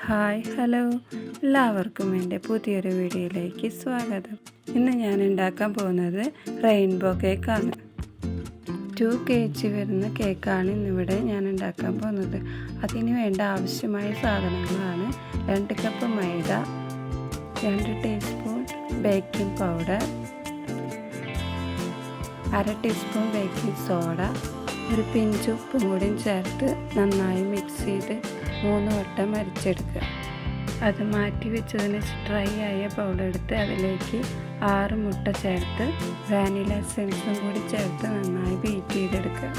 Hi hello, എല്ലാവർക്കും എൻ്റെ പുതിയൊരു വീഡിയോയിലേക്ക് സ്വാഗതം. ഇന്ന് ഞാൻ ഉണ്ടാക്കാൻ പോകുന്നത് റെയിൻബോ കേക്കാണ്. 2 kg വരുന്ന കേക്കാണ് ഇന്നിവിടെ ഞാൻ ഉണ്ടാക്കാൻ പോകുന്നത്. അതിന് വേണ്ട ആവശ്യമായ സാധനങ്ങളാണ് 2 കപ്പ് മൈദ, 2 teaspoon baking powder, 1/2 teaspoon baking soda, ഒരു പിഞ്ച് ഉപ്പും കൂടി ചേർത്ത് നന്നായി മിക്സ് ചെയ്ത് 3 വട്ടം അരിച്ചെടുക്കുക. അത് മാറ്റി വെച്ചതിന് ഡ്രൈ ആയ പൗഡർ എടുത്ത് അതിലേക്ക് 6 മുട്ട ചേർത്ത് വാനില എസൻസും കൂടി ചേർത്ത് നന്നായി ബീറ്റ് ചെയ്തെടുക്കുക.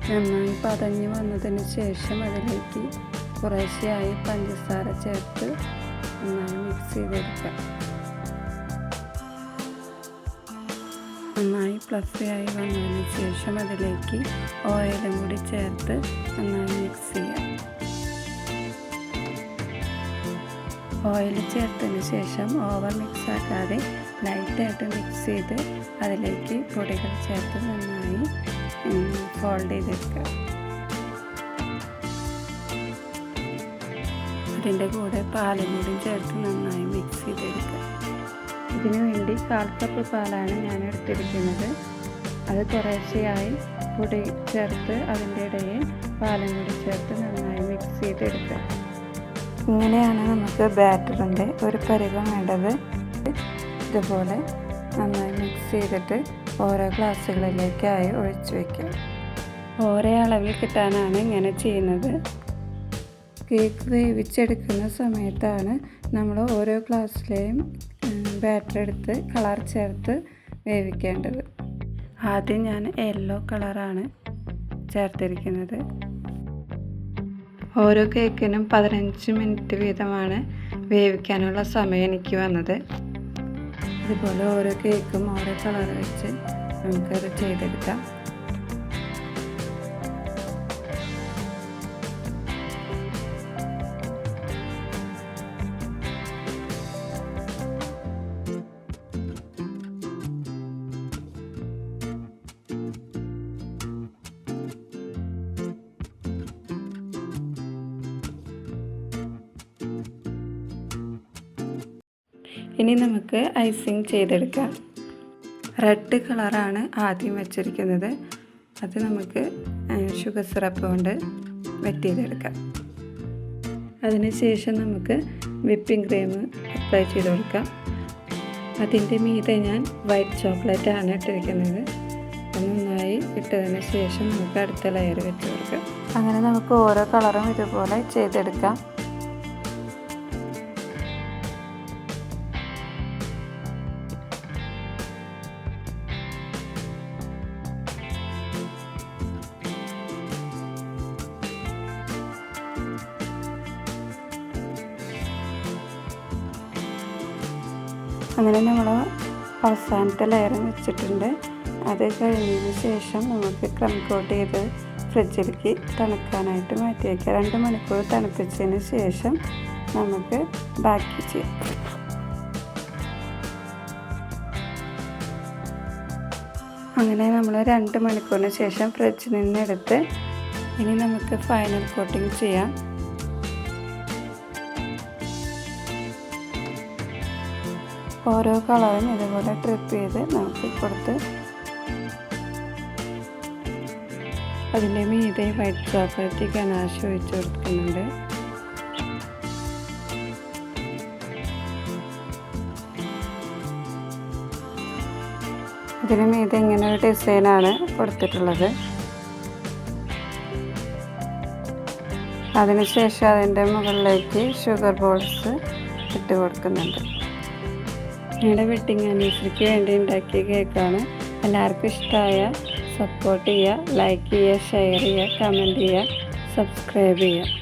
നന്നായി പതഞ്ഞ് വന്നതിന് ശേഷം അതിലേക്ക് കുറേശ്ശെയായി പഞ്ചസാര ചേർത്ത് നന്നായി മിക്സ് ചെയ്തെടുക്കുക. നന്നായി ഫ്ലഫിയായി വന്നതിന് ശേഷം അതിലേക്ക് ഓയിലും കൂടി ചേർത്ത് നന്നായി മിക്സ് ചെയ്യാം. ഓയിൽ ചേർത്തതിന് ശേഷം ഓവർ മിക്സ് ആക്കാതെ ലൈറ്റായിട്ട് മിക്സ് ചെയ്ത് അതിലേക്ക് പൊടികൾ ചേർത്ത് നന്നായി ഫോൾഡ് ചെയ്തെടുക്കുക. അതിൻ്റെ കൂടെ പാലും കൂടി ചേർത്ത് നന്നായി മിക്സ് ചെയ്തെടുക്കുക. ഇതിനു വേണ്ടി 1/4 കപ്പ് പാലാണ് ഞാൻ എടുത്തിരിക്കുന്നത്. അത് കുറേശ്ശെയായി പൊടി ചേർത്ത് അതിൻ്റെ ഇടയിൽ പാലും കൂടി ചേർത്ത് നന്നായി മിക്സ് ചെയ്തെടുക്കുക. ഇങ്ങനെയാണ് നമുക്ക് ബാറ്ററിൻ്റെ ഒരു പരുവം വേണ്ടത്. ഇതുപോലെ നന്നായി മിക്സ് ചെയ്തിട്ട് ഓരോ ഗ്ലാസ്സുകളിലേക്കായി ഒഴിച്ചു വയ്ക്കുക. ഓരോ അളവിൽ കിട്ടാനാണ് ഇങ്ങനെ ചെയ്യുന്നത്. കേക്ക് വേവിച്ചെടുക്കുന്ന സമയത്താണ് നമ്മൾ ഓരോ ഗ്ലാസ്സിലെയും ബാറ്റർ എടുത്ത് കളർ ചേർത്ത് വേവിക്കേണ്ടത്. ആദ്യം ഞാൻ യെല്ലോ കളറാണ് ചേർത്തിരിക്കുന്നത്. ഓരോ കേക്കിനും 15 മിനിറ്റ് വീതമാണ് വേവിക്കാനുള്ള സമയം എനിക്ക് വന്നത്. അതുപോലെ ഓരോ കേക്കും ഓരോ കളർ വെച്ച് നമുക്കത് ചെയ്തെടുക്കാം. ഇനി നമുക്ക് ഐസിങ് ചെയ്തെടുക്കാം. റെഡ് കളറാണ് ആദ്യം വെച്ചിരിക്കുന്നത്. അത് നമുക്ക് ഷുഗർ സിറപ്പ് കൊണ്ട് വെറ്റ് ചെയ്തെടുക്കാം. അതിനുശേഷം നമുക്ക് വിപ്പിംഗ് ക്രീം അപ്ലൈ ചെയ്ത് കൊടുക്കാം. അതിൻ്റെ മീതെ ഞാൻ വൈറ്റ് ചോക്ലേറ്റ് ആണ് ഇട്ടിരിക്കുന്നത്. അത് നന്നായി ഇട്ടതിന് ശേഷം നമുക്ക് അടുത്ത ലെയർ വെച്ച് കൊടുക്കാം. അങ്ങനെ നമുക്ക് ഓരോ കളറും ഇതുപോലെ ചെയ്തെടുക്കാം. അങ്ങനെ നമ്മൾ അവസാനത്തെ ലെയർ വെച്ചിട്ടുണ്ട്. അത് കഴിഞ്ഞതിന് ശേഷം നമുക്ക് ക്രം കോട്ട് ചെയ്ത് ഫ്രിഡ്ജിലേക്ക് തണുക്കാനായിട്ട് മാറ്റി വയ്ക്കാം. 2 മണിക്കൂർ തണുപ്പിച്ചതിന് ശേഷം നമുക്ക് ബാക്കി ചെയ്യാം. അങ്ങനെ നമ്മൾ 2 മണിക്കൂറിന് ശേഷം ഫ്രിഡ്ജിൽ നിന്ന് എടുത്ത് ഇനി നമുക്ക് ഫൈനൽ കോട്ടിങ് ചെയ്യാം. ഓരോ കളറും ഇതുപോലെ ട്രിപ്പ് ചെയ്ത് നമുക്ക് കൊടുത്ത് അതിൻ്റെ മീതെ വൈറ്റ് ചോക്ലേറ്റ് ഗനാഷ് ഒഴിച്ച് കൊടുക്കുന്നുണ്ട്. ഇതിന് മീതെ ഇങ്ങനെ ഒരു ഡിസൈനാണ് കൊടുത്തിട്ടുള്ളത്. അതിനുശേഷം അതിൻ്റെ മുകളിലേക്ക് ഷുഗർ ബോൾസ് ഇട്ട് കൊടുക്കുന്നുണ്ട്. ഞങ്ങളുടെ വെഡ്ഡിങ് ആനിവേഴ്സറിക്ക് വേണ്ടി ഉണ്ടാക്കിയ കേക്കാണ്. എല്ലാവർക്കും ഇഷ്ടമായ സപ്പോർട്ട് ചെയ്യുക, ലൈക്ക് ചെയ്യുക, ഷെയർ ചെയ്യുക, കമൻറ്റ് ചെയ്യുക, സബ്സ്ക്രൈബ് ചെയ്യുക.